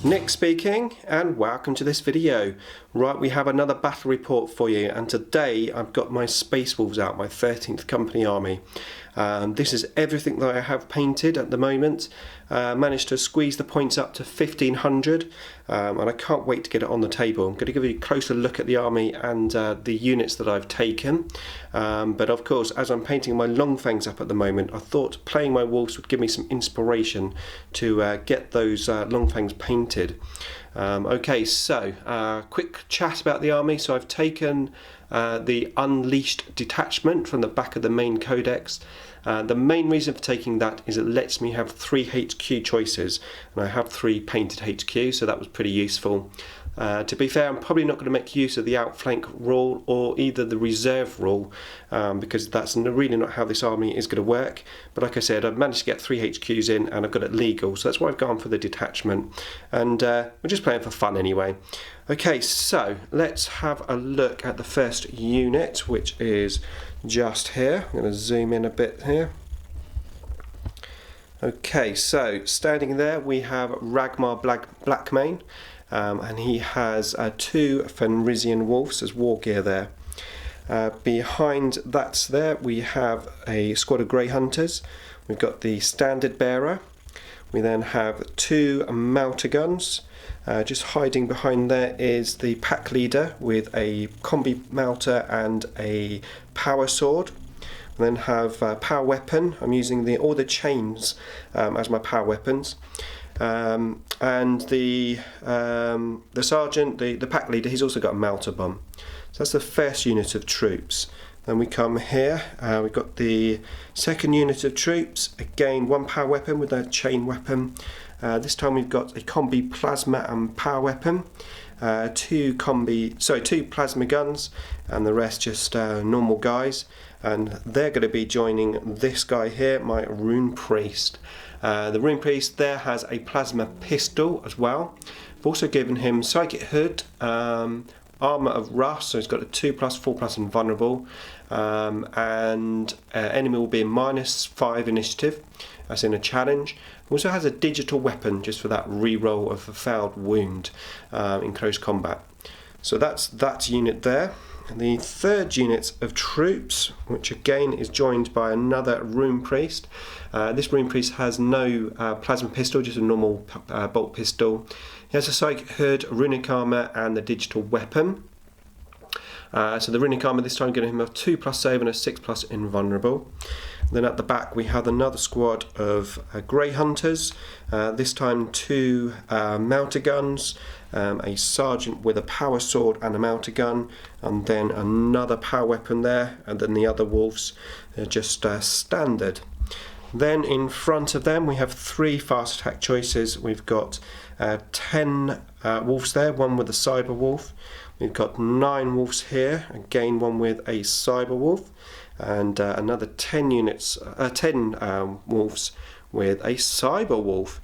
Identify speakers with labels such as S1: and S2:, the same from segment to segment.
S1: Nick speaking, and welcome to this video. Right, we have another battle report for you, and today I've got my Space Wolves out, my 13th Company Army. This is everything that I have painted at the moment. Managed to squeeze the points up to 1500, and I can't wait to get it on the table. I'm going to give you a closer look at the army and the units that I've taken. But of course, as I'm painting my Long Fangs up at the moment, I thought playing my wolves would give me some inspiration to get those Long Fangs painted. Okay, so quick chat about the army. So I've taken the Unleashed detachment from the back of the main codex. The main reason for taking that is it lets me have 3 HQ choices, and I have 3 painted HQ, so that was pretty useful. To be fair, I'm probably not going to make use of the outflank rule or either the reserve rule, because that's really not how this army is going to work. But like I said, I've managed to get 3 HQs in and I've got it legal, so that's why I've gone for the detachment. And we're just playing for fun anyway. Okay, so let's have a look at the first unit, which is just here. I'm going to zoom in a bit here. Okay, so standing there we have Ragmar Blackmane. And he has 2 Fenrisian wolves as war gear there. Behind that there we have a squad of Grey Hunters. We've got the Standard Bearer. We then have 2 Melter Guns. Just hiding behind there is the Pack Leader with a Combi Melter and a Power Sword. We then have Power Weapon. I'm using all the chains as my power weapons. And the sergeant, the pack leader, he's also got a Melter bomb. So that's the first unit of troops. Then we come here, we've got the second unit of troops, again 1 power weapon with a chain weapon. This time we've got a combi plasma and power weapon, 2 plasma guns, and the rest just normal guys. And they're going to be joining this guy here, my Rune Priest. The Rune Priest there has a plasma pistol as well. I've also given him Psychic Hood, Armour of Rust, so he's got a 2+, 4+ invulnerable, and enemy will be in -5 initiative, as in a challenge. Also has a digital weapon just for that reroll of a failed wound in close combat. So that's that unit there. And the third unit of troops, which again is joined by another Rune Priest. This Rune Priest has no plasma pistol, just a normal bolt pistol. He has a Psychic Hood, Runic Armour, and the digital weapon. So the Runic Armour this time giving him a 2+ save and a 6+ invulnerable. Then at the back we have another squad of Grey Hunters, this time 2 Melter Guns, a sergeant with a power sword and a melter gun, and then another power weapon there, and then the other wolves are just standard. Then in front of them we have 3 fast attack choices. We've got 10 wolves there, 1 with a cyber wolf. We've got 9 wolves here, again 1 with a cyber wolf, and another 10 wolves with a cyber wolf.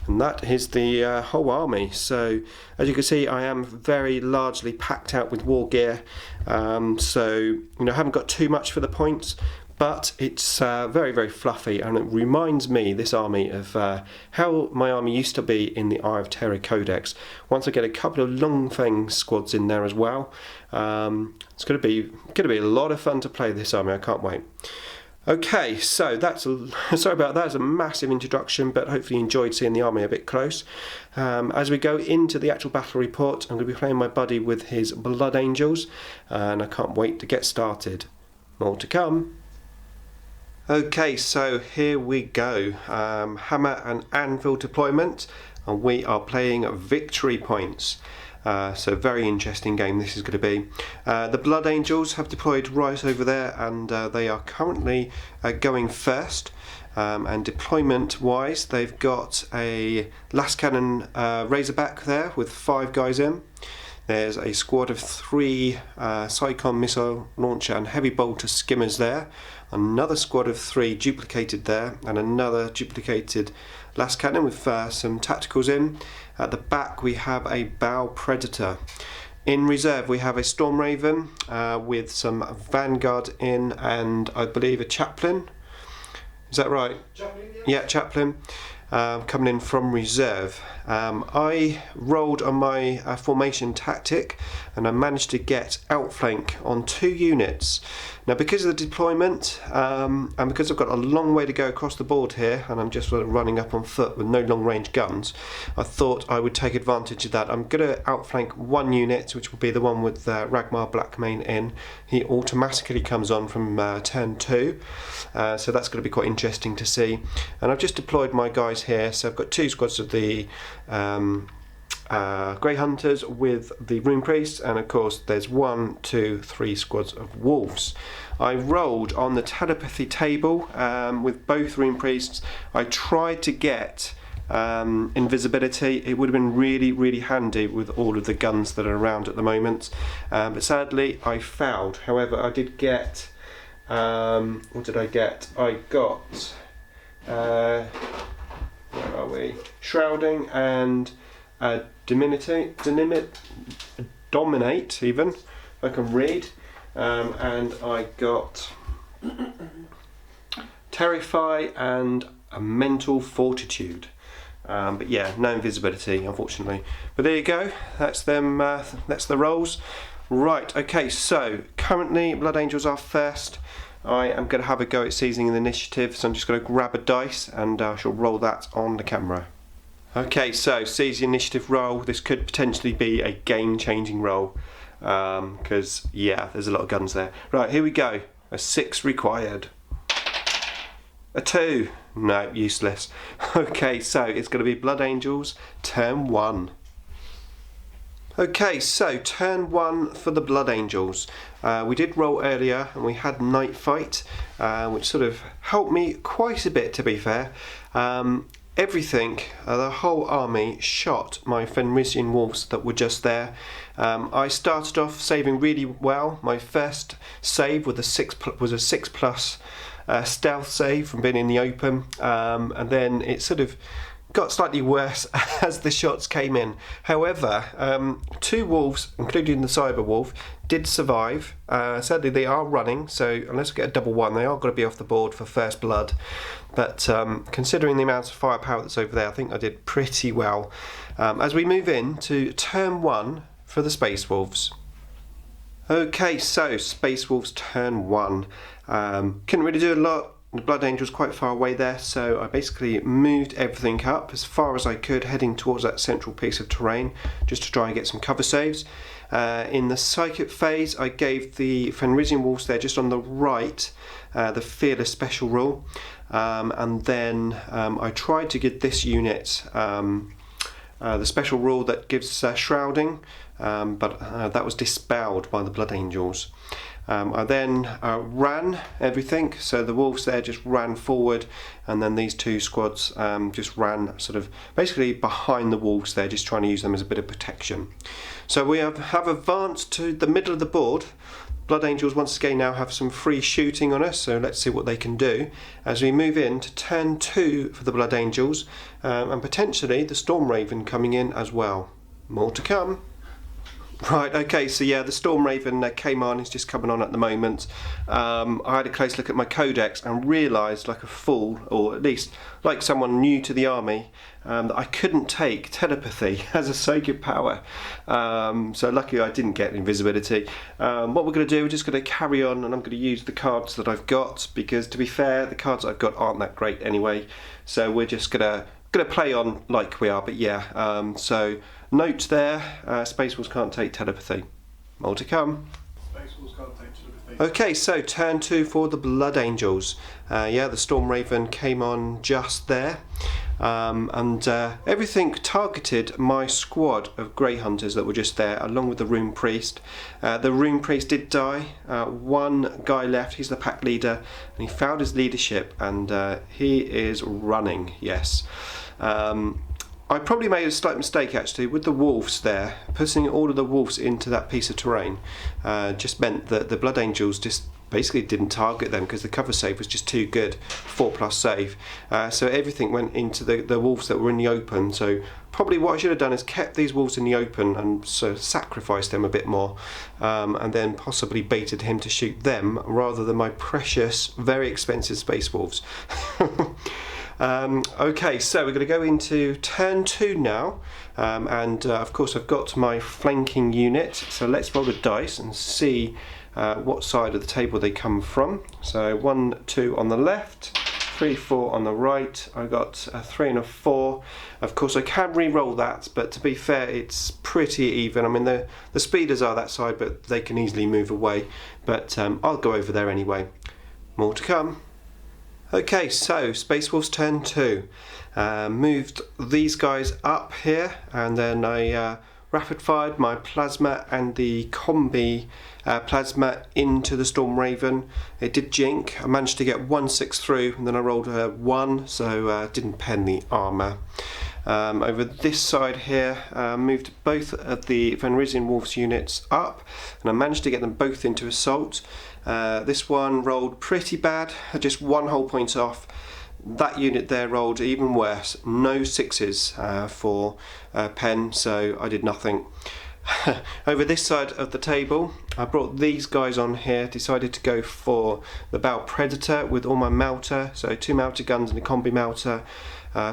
S1: And that is the whole army. So as you can see, I am very largely packed out with war gear. So I haven't got too much for the points, but it's very, very fluffy, and it reminds me, this army, of how my army used to be in the Eye of Terror Codex. Once I get a couple of Long Fangs squads in there as well, it's going to be a lot of fun to play this army. I can't wait. Okay, so sorry about that. It's a massive introduction, but hopefully you enjoyed seeing the army a bit close. As we go into the actual battle report, I'm going to be playing my buddy with his Blood Angels, and I can't wait to get started. More to come. Okay, so here we go. Hammer and Anvil deployment, and we are playing victory points. So very interesting game this is going to be. The Blood Angels have deployed right over there, and they are currently going first. And deployment wise, they've got a Last Cannon Razorback there with 5 guys in. There's a squad of 3 Cyclone Missile Launcher and Heavy Bolter Skimmers there. Another squad of 3 duplicated there, and another duplicated Last Cannon with some tacticals in. At the back we have a Bow Predator. In reserve we have a Storm Raven with some Vanguard in, and I believe a Chaplain. Is that right?
S2: Chaplain,
S1: yeah. Yeah, Chaplain. coming in from reserve. I rolled on my formation tactic and I managed to get outflank on 2 units. Now because of the deployment and because I've got a long way to go across the board here and I'm just sort of running up on foot with no long range guns, I thought I would take advantage of that. I'm going to outflank 1 unit, which will be the one with Ragmar Blackmane in. He automatically comes on from turn 2, so that's going to be quite interesting to see. And I've just deployed my guys here, so I've got 2 squads of the Grey Hunters with the Rune Priests, and of course there's 1, 2, 3 squads of Wolves. I rolled on the telepathy table with both Rune Priests. I tried to get invisibility. It would have been really handy with all of the guns that are around at the moment, but sadly I failed. However, I did get what did I get? I got where are we? Shrouding and dominate even, I can read, and I got terrify and a mental fortitude, but yeah, no invisibility unfortunately. But there you go, that's them, that's the rolls. Right, okay, so currently Blood Angels are first. I am going to have a go at seizing the initiative, so I'm just going to grab a dice and I shall roll that on the camera. Okay, so seize the initiative roll. This could potentially be a game-changing roll because yeah, there's a lot of guns there. Right, here we go. A 6 required. A 2. No, useless. Okay, so it's going to be Blood Angels, turn 1. Okay, so turn 1 for the Blood Angels. We did roll earlier and we had Night Fight, which sort of helped me quite a bit, to be fair. Everything, the whole army shot my Fenrisian wolves that were just there. I started off saving really well. My first save was a 6+ stealth save from being in the open, and then it sort of got slightly worse as the shots came in. However, 2 wolves, including the cyber wolf, did survive. Sadly they are running, so unless we get a double 1 they are going to be off the board for first blood. But considering the amount of firepower that's over there, I think I did pretty well. As we move in to turn 1 for the Space Wolves. Okay, so Space Wolves turn 1. Couldn't really do a lot. The Blood Angel's quite far away there, so I basically moved everything up as far as I could, heading towards that central piece of terrain, just to try and get some cover saves. In the Psychic phase, I gave the Fenrisian Wolves there just on the right the Fearless Special Rule, and then I tried to give this unit the Special Rule that gives Shrouding, but that was dispelled by the Blood Angels. I then ran everything, so the wolves there just ran forward, and then these 2 squads just ran sort of basically behind the wolves there, just trying to use them as a bit of protection. So we have advanced to the middle of the board. Blood Angels once again now have some free shooting on us, so let's see what they can do as we move into turn 2 for the Blood Angels, and potentially the Storm Raven coming in as well. More to come. Right, okay, so yeah, the Storm Raven came on, it's just coming on at the moment. I had a close look at my codex and realised, like a fool, or at least like someone new to the army, that I couldn't take telepathy as a psychic power. So luckily I didn't get invisibility. What we're going to do, we're just going to carry on, and I'm going to use the cards that I've got, because to be fair, the cards I've got aren't that great anyway. So we're just going to play on like we are, but yeah, so note there, Space Wolves can't take telepathy. More to come.
S2: Space Wolves can't take telepathy.
S1: Okay, so turn 2 for the Blood Angels. Yeah, the Storm Raven came on just there, and everything targeted my squad of Grey Hunters that were just there, along with the Rune Priest. The Rune Priest did die. 1 guy left, he's the pack leader, and he failed his leadership, and he is running, yes. I probably made a slight mistake actually with the wolves there. Putting all of the wolves into that piece of terrain just meant that the Blood Angels just basically didn't target them because the cover save was just too good, 4+ save. So everything went into the wolves that were in the open. So probably what I should have done is kept these wolves in the open and so sacrificed them a bit more, and then possibly baited him to shoot them rather than my precious, very expensive Space Wolves. Okay, so we're going to go into turn 2 now, and of course I've got my flanking unit, so let's roll the dice and see what side of the table they come from. So 1, 2 on the left, 3, 4 on the right. I got a 3 and a 4. Of course I can re-roll that, but to be fair it's pretty even. I mean the speeders are that side, but they can easily move away, but I'll go over there anyway. More to come. Okay, so Space Wolves turn 2. Moved these guys up here, and then I rapid fired my plasma and the combi plasma into the Storm Raven. It did jink. I managed to get 1-6 through, and then I rolled a 1, so didn't pen the armour. Over this side here, moved both of the Fenrisian Wolves units up, and I managed to get them both into assault. This one rolled pretty bad, just 1 whole point off. That unit there rolled even worse, no 6s for pen, so I did nothing. Over this side of the table, I brought these guys on here, decided to go for the Bow Predator with all my melter, so 2 melter guns and a combi melter,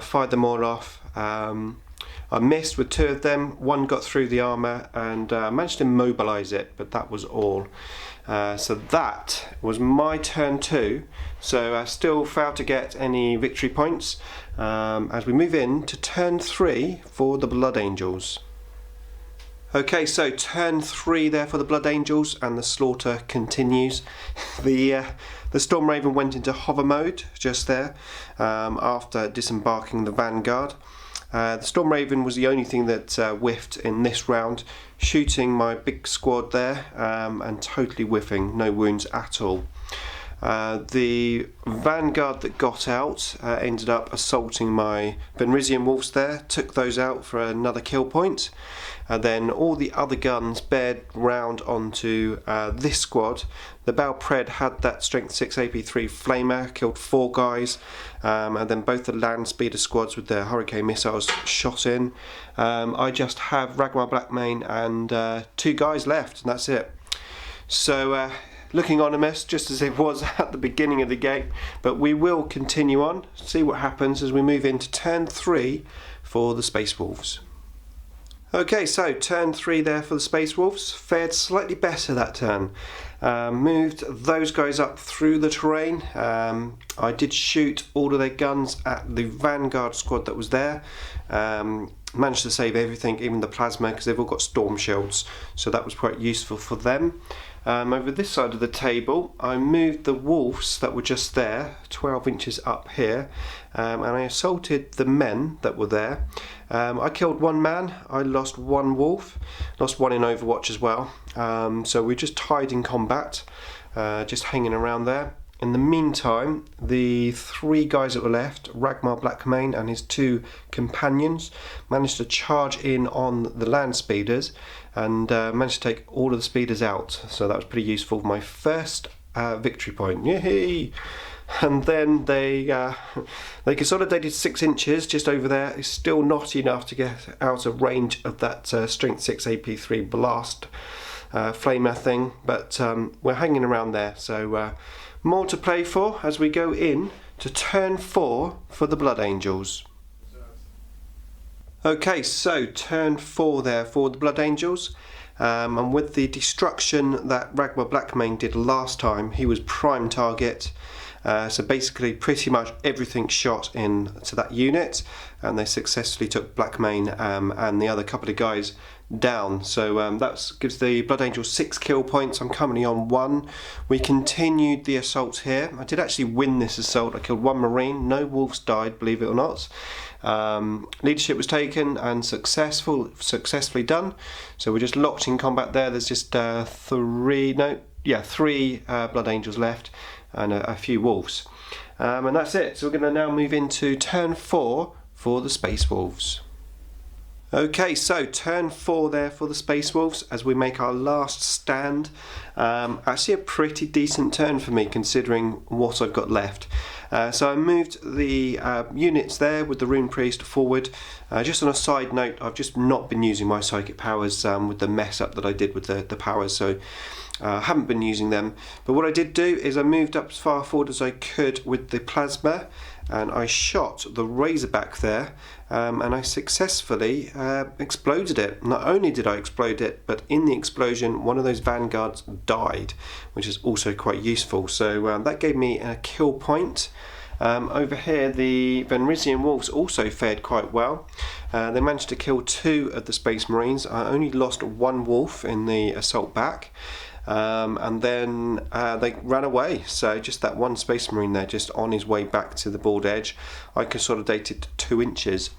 S1: fired them all off. I missed with 2 of them, 1 got through the armour, and managed to immobilise it, but that was all. So that was my turn 2, so I still failed to get any victory points as we move in to turn 3 for the Blood Angels. Okay, so turn 3 there for the Blood Angels, and the slaughter continues. The Storm Raven went into hover mode just there after disembarking the Vanguard. The Storm Raven was the only thing that whiffed in this round, shooting my big squad there and totally whiffing, no wounds at all. The Vanguard that got out ended up assaulting my Fenrisian Wolves there, took those out for another kill point, and then all the other guns bared round onto this squad. The Bow Pred had that Strength 6 AP3 Flamer, killed 4 guys, and then both the land speeder squads with their Hurricane missiles shot in. I just have Ragmar Blackmane and 2 guys left, and that's it. So looking ominous, just as it was at the beginning of the game, but we will continue on, see what happens as we move into turn 3 for the Space Wolves. Okay, so turn 3 there for the Space Wolves, fared slightly better that turn. Moved those guys up through the terrain. I did shoot all of their guns at the Vanguard squad that was there. Managed to save everything, even the plasma, because they've all got storm shields, so that was quite useful for them. Over this side of the table, I moved the wolves that were just there, 12 inches up here, and I assaulted the men that were there. I killed 1 man, I lost 1 wolf, lost 1 in Overwatch as well, so we just tied in combat, just hanging around there. In the meantime, the 3 guys that were left, Ragmar Blackmane and his 2 companions, managed to charge in on the land speeders and managed to take all of the speeders out. So that was pretty useful. My first victory point. Yay! And then they consolidated 6 inches just over there. It's still not enough to get out of range of that Strength 6 AP3 blast flamer thing, but we're hanging around there. So more to play for as we go in to turn 4 for the Blood Angels. Okay, so turn 4 there for the Blood Angels, and with the destruction that Ragmar Blackmane did last time, he was prime target. So basically pretty much everything shot into that unit, and they successfully took Blackmane and the other couple of guys down. So that gives the Blood Angels 6 kill points. I'm currently on 1. We continued the assault here. I did actually win this assault. I killed 1 Marine. No wolves died, believe it or not. Leadership was taken and successfully done. So we're just locked in combat there. There's just 3 Blood Angels left and a few wolves. And that's it. So we're going to now move into turn 4 for the Space Wolves. Okay, so turn 4 there for the Space Wolves as we make our last stand. Actually a pretty decent turn for me considering what I've got left. So I moved the units there with the Rune Priest forward. Just on a side note, I've just not been using my psychic powers with the mess up that I did with the powers. So I haven't been using them, but what I did do is I moved up as far forward as I could with the plasma, and I shot the Razorback there, and I successfully exploded it. Not only did I explode it, but in the explosion one of those vanguards died, which is also quite useful. So that gave me a kill point. Over here the Fenrisian Wolves also fared quite well. They managed to kill 2 of the Space Marines. I only lost 1 wolf in the assault back, and then they ran away. So just that 1 Space Marine there, just on his way back to the board edge. I consolidated to 2 inches.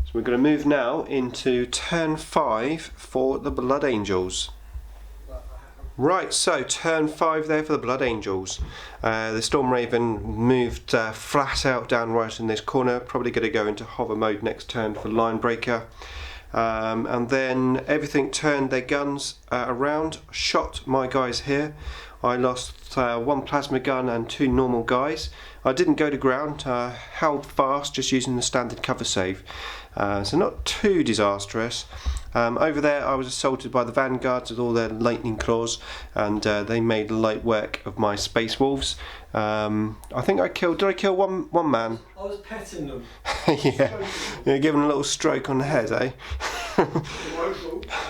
S1: So we're going to move now into turn 5 for the Blood Angels. Right, so turn 5 there for the Blood Angels. The Storm Raven moved flat out down right in this corner, probably going to go into hover mode next turn for Line Breaker. And then everything turned their guns around, shot my guys here. I lost 1 plasma gun and 2 normal guys. I didn't go to ground, held fast just using the standard cover save. So not too disastrous. Over there I was assaulted by the Vanguards with all their lightning claws, and they made light work of my Space Wolves. I think I killed, did I kill one man?
S2: I was petting them.
S1: Yeah, giving a little stroke on the head, eh?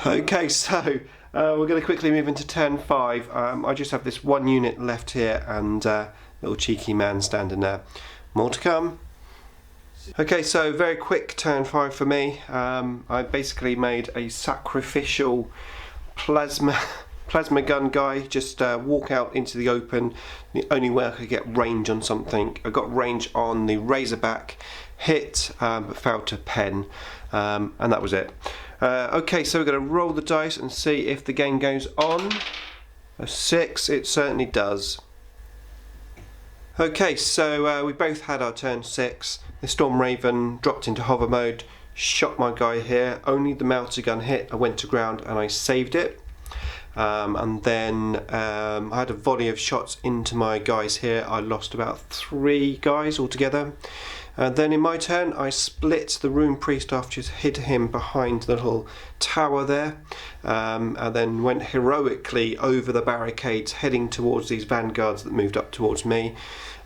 S1: Okay, so we're going to quickly move into turn 5. I just have this 1 unit left here, and little cheeky man standing there. More to come. Okay, so very quick turn 5 for me. I basically made a sacrificial plasma gun guy, just walk out into the open. The only way I could get range on something. I got range on the Razorback, hit, but failed to pen, and that was it. Okay, so we're going to roll the dice and see if the game goes on. A 6, it certainly does. Okay, so we both had our turn 6. The Storm Raven dropped into hover mode, shot my guy here. Only the melter gun hit. I went to ground and I saved it. And then I had a volley of shots into my guys here. I lost about 3 guys altogether. Then in my turn I split the Rune Priest off, just hid him behind the little tower there, and then went heroically over the barricades heading towards these vanguards that moved up towards me.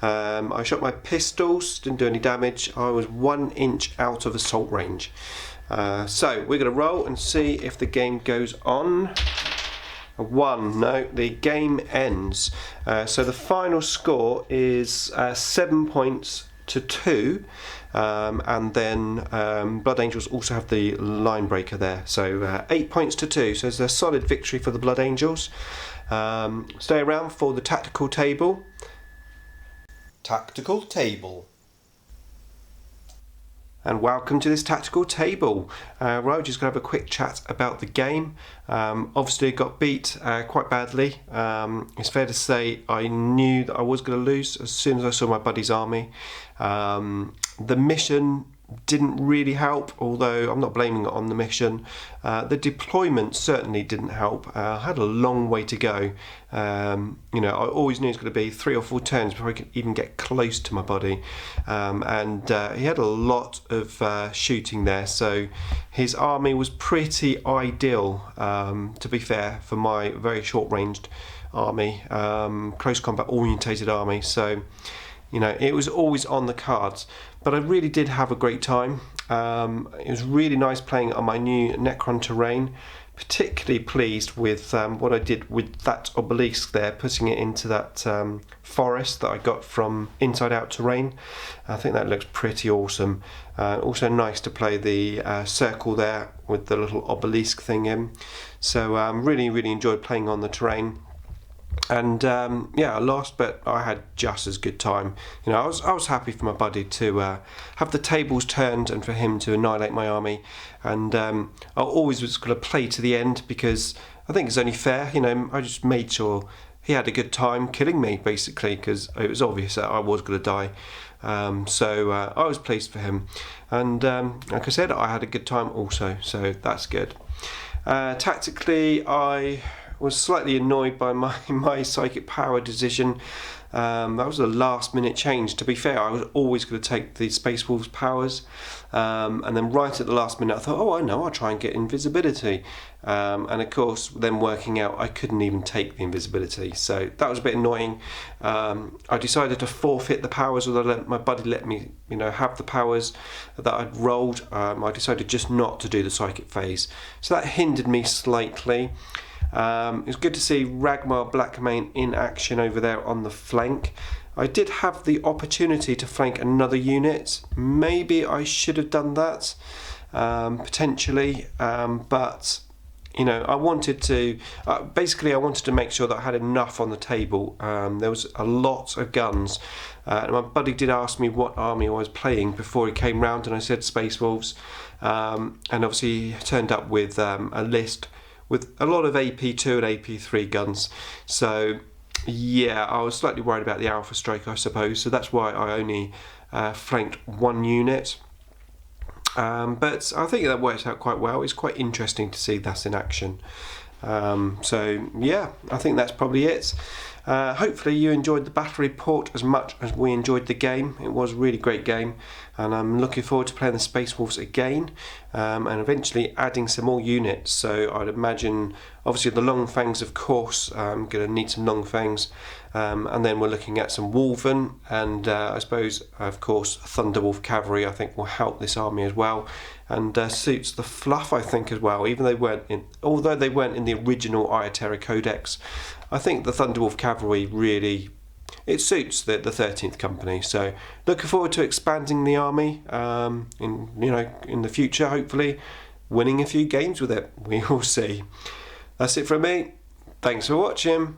S1: I shot my pistols, didn't do any damage. I was 1 inch out of assault range. So we're going to roll and see if the game goes on. 1, no, the game ends. So the final score is 7 points to 2, and then Blood Angels also have the line breaker there, so 8 points to 2, so it's a solid victory for the Blood Angels. Stay around for the tactical table. Tactical table. And welcome to this tactical table. We're just going to have a quick chat about the game. Obviously got beat quite badly. It's fair to say I knew that I was going to lose as soon as I saw my buddy's army. The mission didn't really help, although I'm not blaming it on the mission. The deployment certainly didn't help. I had a long way to go. You know, I always knew it was going to be 3 or 4 turns before I could even get close to my body. And he had a lot of shooting there, so his army was pretty ideal, to be fair, for my very short-ranged army, close combat orientated army. So, you know, it was always on the cards. But I really did have a great time. It was really nice playing on my new Necron terrain. Particularly pleased with what I did with that obelisk there, putting it into that forest that I got from Inside Out Terrain. I think that looks pretty awesome. Also nice to play the circle there with the little obelisk thing in. So really enjoyed playing on the terrain. And yeah, I lost, but I had just as good time. You know, I was happy for my buddy to have the tables turned and for him to annihilate my army. And I always was going to play to the end because I think it's only fair. You know, I just made sure he had a good time killing me, basically, because it was obvious that I was going to die. So I was pleased for him. And like I said, I had a good time also, so that's good. Tactically, I was slightly annoyed by my psychic power decision. That was a last minute change. To be fair, I was always going to take the Space Wolves powers, and then right at the last minute I thought, oh, I know, I'll try and get invisibility, and of course then working out I couldn't even take the invisibility, so that was a bit annoying. I decided to forfeit the powers, although my buddy let me have the powers that I'd rolled. I decided just not to do the psychic phase, so that hindered me slightly. It was good to see Ragmar Blackmane in action over there on the flank. I did have the opportunity to flank another unit. Maybe I should have done that, potentially, but I wanted to basically I wanted to make sure that I had enough on the table. There was a lot of guns, and my buddy did ask me what army I was playing before he came round, and I said Space Wolves, and obviously he turned up with a list with a lot of AP2 and AP3 guns. So yeah, I was slightly worried about the Alpha Strike, I suppose, so that's why I only flanked one unit. But I think that worked out quite well. It's quite interesting to see that in action. So yeah, I think that's probably it. Hopefully you enjoyed the battle report as much as we enjoyed the game. It was a really great game, and I'm looking forward to playing the Space Wolves again, and eventually adding some more units. So I'd imagine obviously the Long Fangs, of course. I'm going to need some Long Fangs, and then we're looking at some Wolven, and I suppose of course Thunderwolf Cavalry I think will help this army as well, and suits the fluff I think as well. Although they weren't in the original Ioterra Codex, I think the Thunderwolf Cavalry really, it suits the 13th Company. So looking forward to expanding the army in the future, hopefully winning a few games with it. We will see. That's it from me. Thanks for watching.